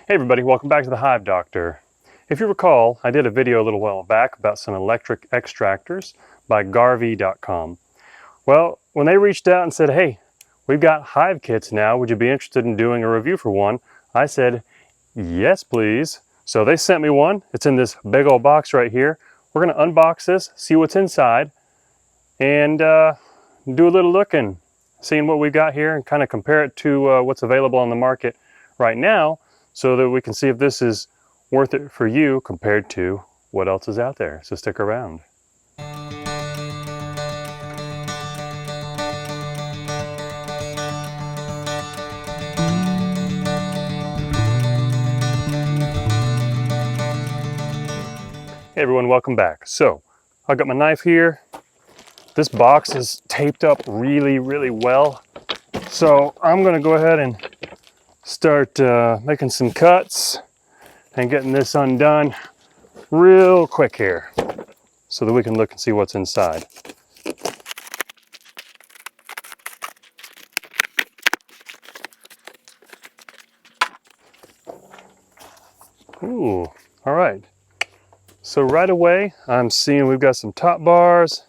Hey everybody, welcome back to the Hive Doctor. If you recall, I did a video a little while back about some electric extractors by Garvey.com. Well, when they reached out and said, hey, we've got hive kits now, would you be interested in doing a review for one? I said, yes please. So they sent me one. It's in this big old box right here. We're going to unbox this, see what's inside, and do a little looking, seeing what we've got here and kind of compare it to what's available on the market right now, so that we can see if this is worth it for you compared to what else is out there. So stick around. Hey everyone, welcome back. So I've got my knife here. This box is taped up really well. So I'm gonna go ahead and start making some cuts and getting this undone real quick here so that we can look and see what's inside. Ooh, all right. So right away, I'm seeing we've got some top bars,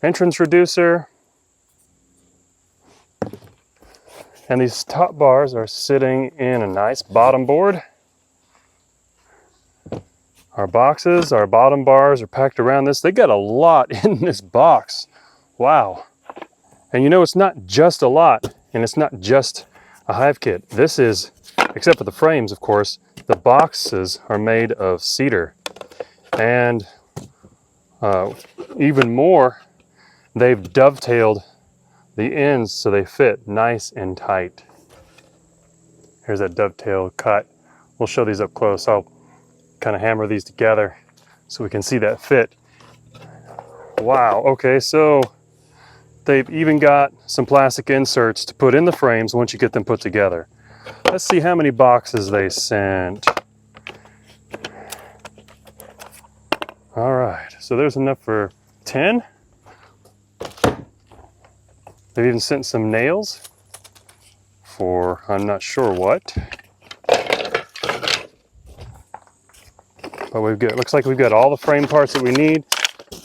entrance reducer, and these top bars are sitting in a nice bottom board. Our boxes, our bottom bars are packed around this. They got a lot in this box. Wow. And you know, it's not just a lot, and it's not just a hive kit. This is, except for the frames, of course, the boxes are made of cedar. And even more, they've dovetailed the ends so they fit nice and tight. Here's that dovetail cut. We'll show these up close. I'll kind of hammer these together so we can see that fit. Wow, okay, so they've even got some plastic inserts to put in the frames once you get them put together. Let's see how many boxes they sent. All right, so there's enough for 10. They've even sent some nails for I'm not sure what. But we've got, looks like we've got all the frame parts that we need.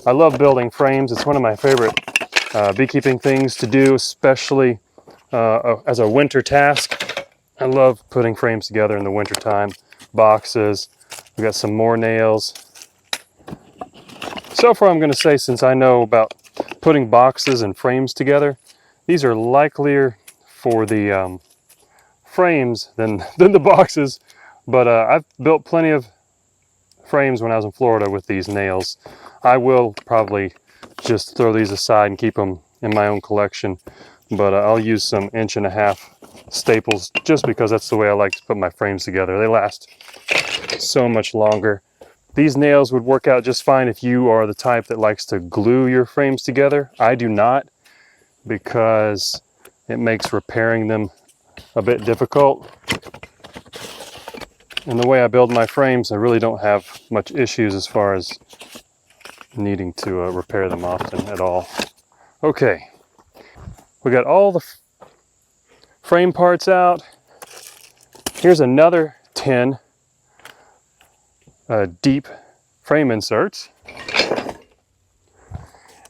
I love building frames. It's one of my favorite beekeeping things to do, especially as a winter task. I love putting frames together in the winter time. Boxes, we've got some more nails. So far I'm going to say, since I know about putting boxes and frames together, these are likelier for the frames than the boxes. But I've built plenty of frames when I was in Florida with these nails. I will probably just throw these aside and keep them in my own collection, but I'll use some 1.5" staples just because that's the way I like to put my frames together. They last so much longer. These nails would work out just fine if you are the type that likes to glue your frames together. I do not, because it makes repairing them a bit difficult. And the way I build my frames, I really don't have much issues as far as needing to repair them often at all. Okay, we got all the frame parts out. Here's another 10 deep frame inserts.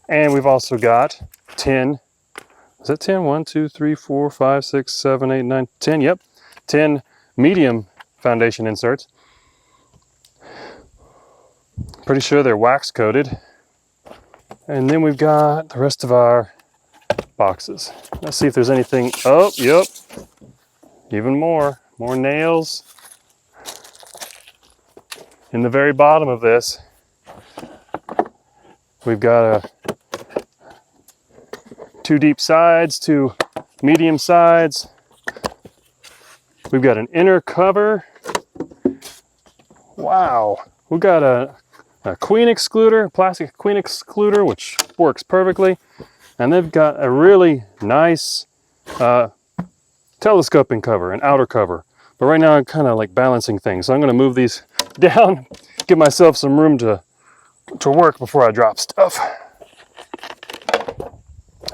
And we've also got 10, is that 10? 1, 2, 3, 4, 5, 6, 7, 8, 9, 10, yep. 10 medium foundation inserts. Pretty sure they're wax coated. And then we've got the rest of our boxes. Let's see if there's anything. Oh, yep. Even more nails. In the very bottom of this, we've got 2 deep sides, 2 medium sides. We've got an inner cover. Wow. We've got a queen excluder, a plastic queen excluder, which works perfectly. And they've got a really nice telescoping cover, an outer cover. But right now I'm kind of like balancing things. So I'm going to move these down, give myself some room to work before I drop stuff.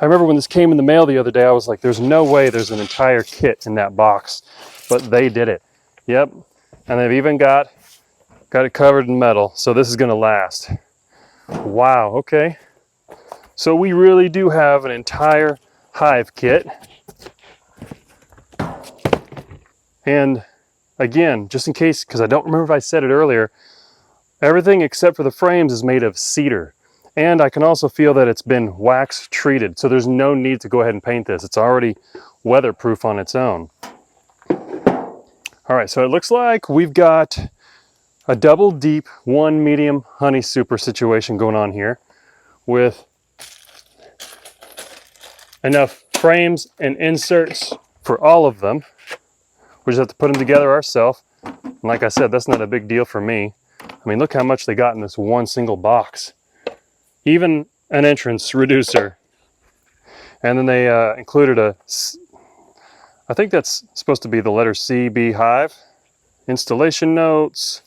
I remember when this came in the mail the other day, I was like, there's no way there's an entire kit in that box, but they did it. Yep, and they've even got it covered in metal, so this is gonna last. Wow, okay. So we really do have an entire hive kit. And again, just in case, because I don't remember if I said it earlier, everything except for the frames is made of cedar. And I can also feel that it's been wax treated, so there's no need to go ahead and paint this. It's already weatherproof on its own. All right, so it looks like we've got a double deep, one medium honey super situation going on here with enough frames and inserts for all of them. We just have to put them together ourselves. And like I said, that's not a big deal for me. I mean, look how much they got in this one single box. Even an entrance reducer. And then they included I think that's supposed to be the letter C, Beehive. Installation notes.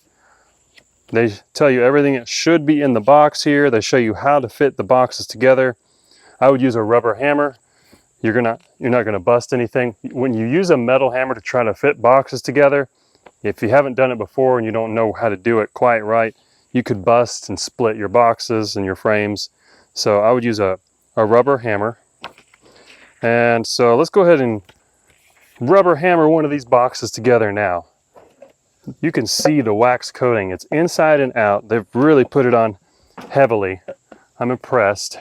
They tell you everything that should be in the box here. They show you how to fit the boxes together. I would use a rubber hammer. You're not gonna bust anything. When you use a metal hammer to try to fit boxes together, if you haven't done it before and you don't know how to do it quite right, you could bust and split your boxes and your frames. So I would use a rubber hammer. And so let's go ahead and rubber hammer one of these boxes together now. You can see the wax coating. It's inside and out. They've really put it on heavily. I'm impressed.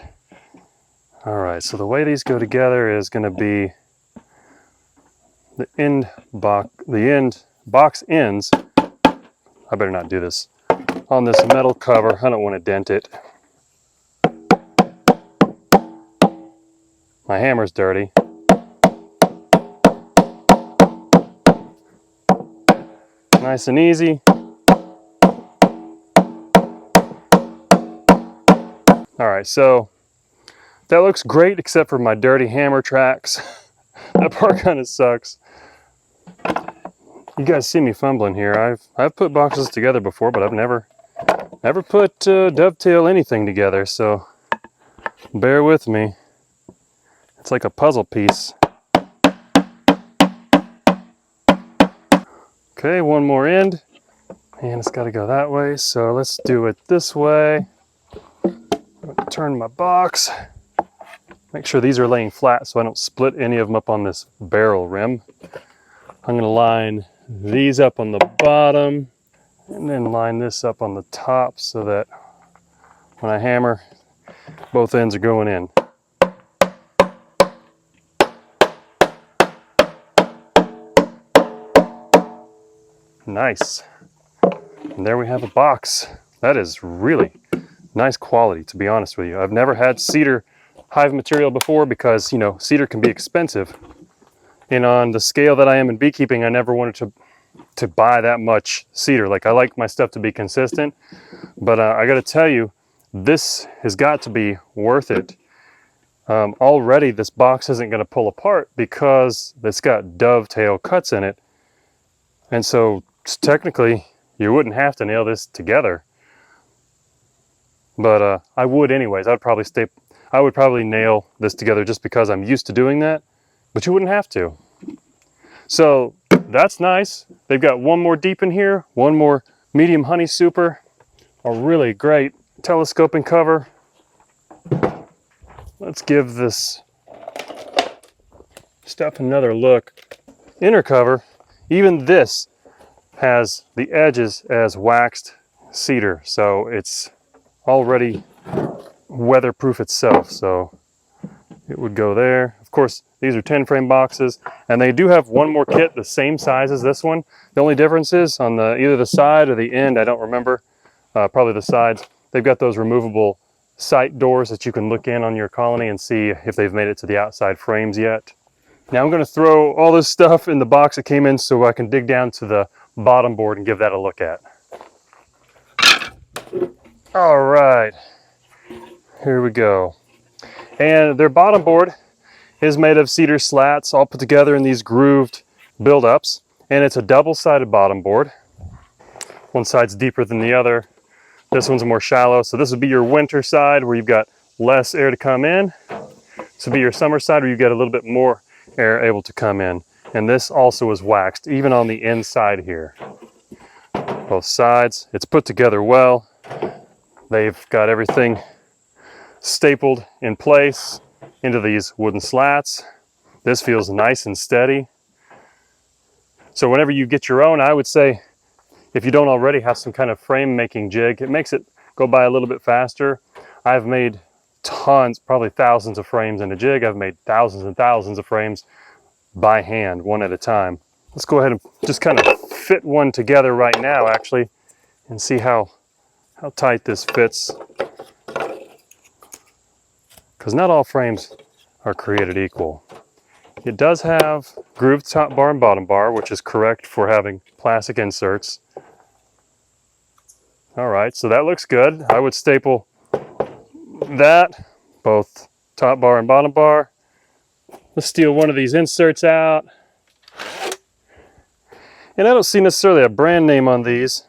All right, so the way these go together is going to be the end box ends. I better not do this on this metal cover. I don't want to dent it. My hammer's dirty. Nice and easy. All right, so that looks great except for my dirty hammer tracks. That part kind of sucks. You guys see me fumbling here. I've put boxes together before, but I've never put dovetail anything together, so bear with me. It's like a puzzle piece. Okay, one more end, and it's got to go that way, so let's do it this way. Turn my box. Make sure these are laying flat so I don't split any of them up on this barrel rim. I'm going to line these up on the bottom and then line this up on the top so that when I hammer, both ends are going in. Nice. And there we have a box. That is really nice quality, to be honest with you. I've never had cedar hive material before because, you know, cedar can be expensive. And on the scale that I am in beekeeping, I never wanted to buy that much cedar. Like, I like my stuff to be consistent, but I got to tell you, this has got to be worth it. Already this box isn't going to pull apart because it's got dovetail cuts in it. And so technically you wouldn't have to nail this together. But I would anyways. I would probably nail this together just because I'm used to doing that, but you wouldn't have to. So that's nice. They've got one more deep in here, one more medium honey super, a really great telescoping cover. Let's give this stuff another look. Inner cover, even this has the edges as waxed cedar, so it's already weatherproof itself, so it would go there. Of course, these are 10 frame boxes, and they do have one more kit the same size as this one. The only difference is on either the side or the end, I don't remember, probably the sides, they've got those removable sight doors that you can look in on your colony and see if they've made it to the outside frames yet. Now I'm going to throw all this stuff in the box it came in so I can dig down to the bottom board and give that a look at. All right, here we go. And their bottom board is made of cedar slats all put together in these grooved build-ups, and it's a double-sided bottom board. One side's deeper than the other. This one's more shallow, so this would be your winter side where you've got less air to come in. to be your summer side, where you get a little bit more air able to come in. And this also is waxed, even on the inside here. Both sides, it's put together well. They've got everything stapled in place into these wooden slats. This feels nice and steady. So whenever you get your own, I would say, if you don't already have some kind of frame making jig, it makes it go by a little bit faster. I've made tons, probably thousands of frames in a jig. I've made thousands and thousands of frames by hand, one at a time. Let's go ahead and just kind of fit one together right now, actually, and see how tight this fits. Because not all frames are created equal. It does have grooved top bar and bottom bar, which is correct for having plastic inserts. All right, so that looks good. I would staple that, both top bar and bottom bar. Let's steal one of these inserts out. And I don't see necessarily a brand name on these.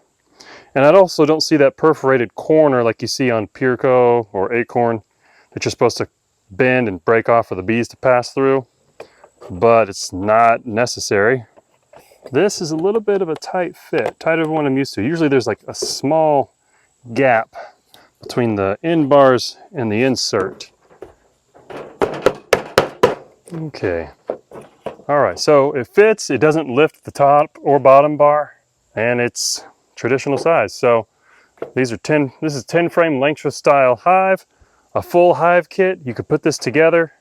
And I also don't see that perforated corner like you see on Pureco or Acorn that you're supposed to bend and break off for the bees to pass through. But it's not necessary. This is a little bit of a tight fit, tighter than what I'm used to. Usually there's like a small gap between the end bars and the insert. Okay. All right, so it fits. It doesn't lift the top or bottom bar, and it's traditional size. So these are 10. This is 10 frame Langstroth style hive, a full hive kit. You could put this together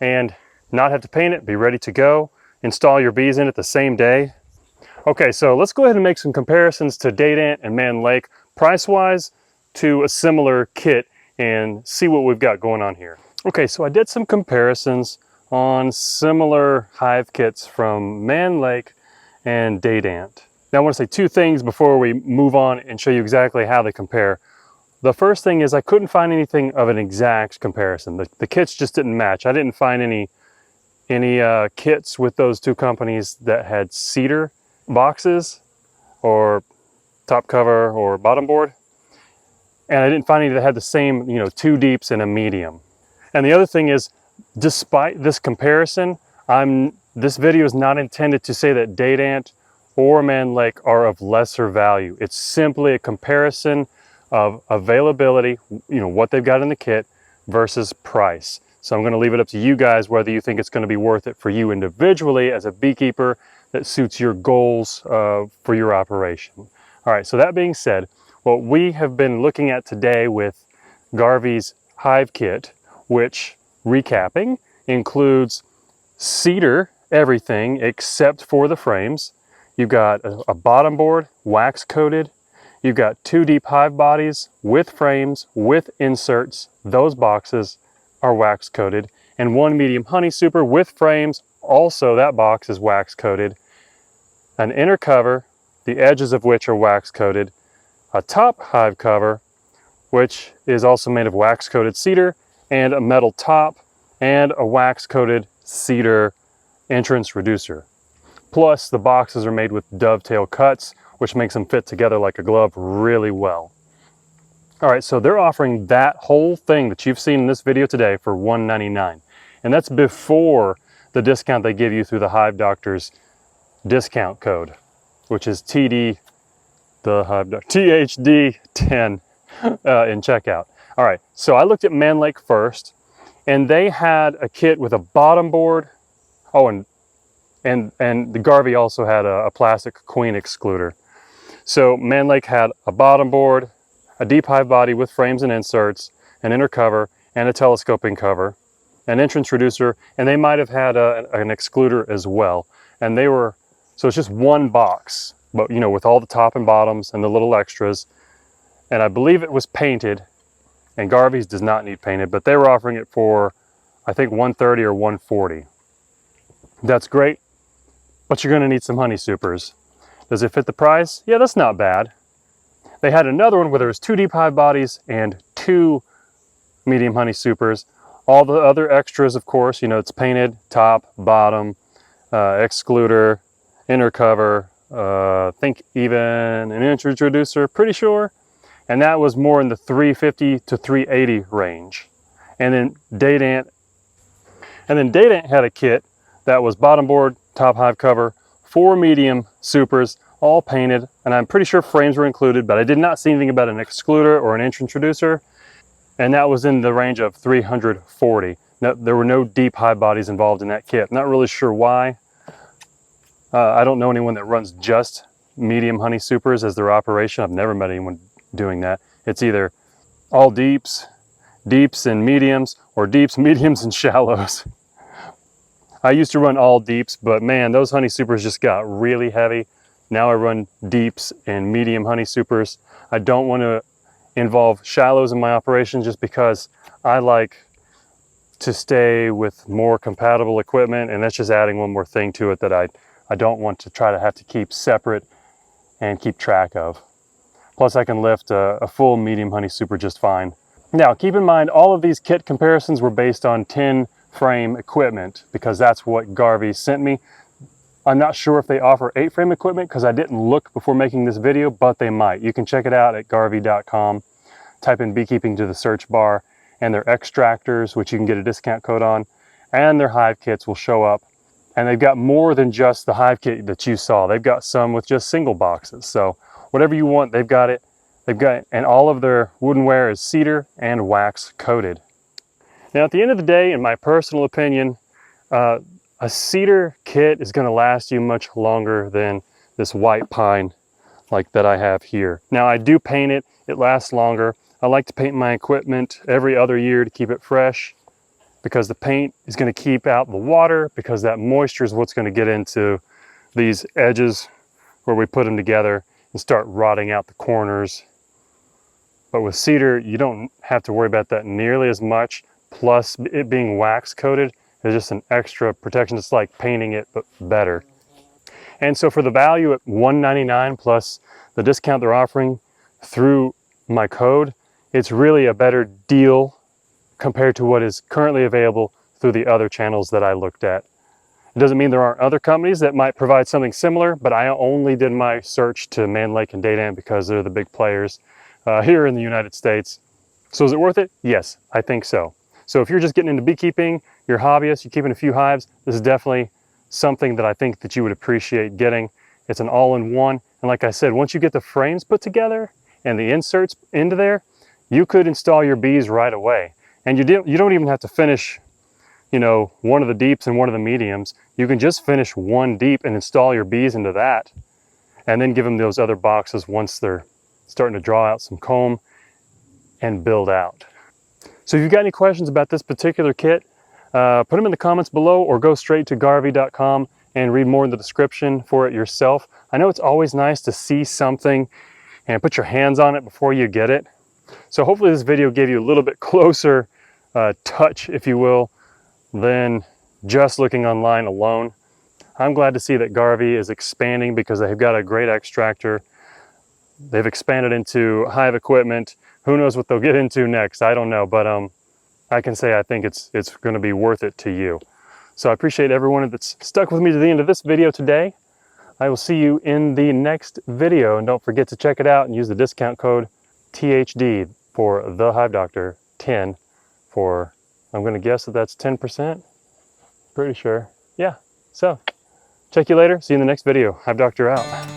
and not have to paint it, be ready to go, install your bees in it the same day. Okay, so let's go ahead and make some comparisons to Date Ant and Man Lake, price-wise, to a similar kit, and see what we've got going on here. Okay, so I did some comparisons on similar hive kits from Man Lake and Date Ant. Now I want to say two things before we move on and show you exactly how they compare. The first thing is I couldn't find anything of an exact comparison. The kits just didn't match. I didn't find any kits with those two companies that had cedar boxes or top cover or bottom board, and I didn't find any that had the same, two deeps and a medium. And the other thing is, despite this comparison, this video is not intended to say that Date Ant or Man Lake are of lesser value. It's simply a comparison of availability, what they've got in the kit versus price. So I'm going to leave it up to you guys whether you think it's going to be worth it for you individually as a beekeeper that suits your goals for your operation. All right, so that being said, what we have been looking at today with Garvey's Hive Kit, which, recapping, includes cedar everything except for the frames. You've got a bottom board, wax coated. You've got 2 deep hive bodies with frames, with inserts. Those boxes are wax coated, and 1 medium honey super with frames. Also, that box is wax coated. An inner cover, the edges of which are wax coated. A top hive cover, which is also made of wax coated cedar, and a metal top, and a wax coated cedar entrance reducer. Plus, the boxes are made with dovetail cuts, which makes them fit together like a glove really well. All right, so they're offering that whole thing that you've seen in this video today for $199. And that's before the discount they give you through the Hive Doctor's discount code, which is THD10 in checkout. All right, so I looked at Man Lake first, and they had a kit with a bottom board. Oh, and the Garvey also had a plastic queen excluder. So Man Lake had a bottom board, a deep hive body with frames and inserts, an inner cover, and a telescoping cover, an entrance reducer, and they might have had an excluder as well. And they were, so it's just one box, but with all the top and bottoms and the little extras. And I believe it was painted, and Garvey's does not need painted, but they were offering it for, I think, $130 or $140. That's great, but you're gonna need some honey supers. Does it fit the price? Yeah, that's not bad. They had another one where there was 2 deep hive bodies and 2 medium honey supers. All the other extras, of course, it's painted, top, bottom, excluder, inner cover, think even an entrance reducer, pretty sure. And that was more in the $350 to $380 range. And then Date Ant And then Data had a kit that was bottom board, top hive cover, 4 medium supers, all painted, and I'm pretty sure frames were included, but I did not see anything about an excluder or an introducer, and that was in the range of 340. No, there were no deep hive bodies involved in that kit. Not really sure why. I don't know anyone that runs just medium honey supers as their operation. I've never met anyone doing that. It's either all deeps, deeps and mediums, or deeps, mediums, and shallows. I used to run all deeps, but man, those honey supers just got really heavy. Now I run deeps and medium honey supers. I don't want to involve shallows in my operation just because I like to stay with more compatible equipment, and that's just adding one more thing to it that I don't want to try to have to keep separate and keep track of. Plus I can lift a full medium honey super just fine. Now keep in mind, all of these kit comparisons were based on 10 frame equipment because that's what Garvey sent me. I'm not sure if they offer 8 frame equipment because I didn't look before making this video, but they might. You can check it out at garvey.com. Type in beekeeping to the search bar, and their extractors, which you can get a discount code on, and their hive kits will show up. And they've got more than just the hive kit that you saw. They've got some with just single boxes. So whatever you want, they've got it. And all of their woodenware is cedar and wax coated. Now, at the end of the day, in my personal opinion, a cedar kit is going to last you much longer than this white pine like that I have here. Now, I do paint it. It lasts longer. I like to paint my equipment every other year to keep it fresh because the paint is going to keep out the water, because that moisture is what's going to get into these edges where we put them together and start rotting out the corners. But with cedar, you don't have to worry about that nearly as much. Plus, it being wax coated is just an extra protection. It's like painting it, but better. And so for the value at $199 plus the discount they're offering through my code, it's really a better deal compared to what is currently available through the other channels that I looked at. It doesn't mean there aren't other companies that might provide something similar, but I only did my search to Man Lake and Data because they're the big players here in the United States. So is it worth it? Yes, I think so. So if you're just getting into beekeeping, you're a hobbyist, you're keeping a few hives, this is definitely something that I think that you would appreciate getting. It's an all-in-one. And like I said, once you get the frames put together and the inserts into there, you could install your bees right away. And you don't even have to finish, you know, one of the deeps and one of the mediums. You can just finish one deep and install your bees into that, and then give them those other boxes once they're starting to draw out some comb and build out. So if you've got any questions about this particular kit, put them in the comments below or go straight to garvey.com and read more in the description for it yourself. I know it's always nice to see something and put your hands on it before you get it. So hopefully this video gave you a little bit closer touch, if you will, than just looking online alone. I'm glad to see that Garvey is expanding because they've got a great extractor. They've expanded into hive equipment. Who knows what they'll get into next? I don't know, but I can say I think it's going to be worth it to you. So I appreciate everyone that's stuck with me to the end of this video today. I will see you in the next video, and don't forget to check it out and use the discount code THD for the Hive Doctor 10 for, I'm going to guess that that's 10%. Pretty sure. Yeah. So check you later. See you in the next video. Hive Doctor out.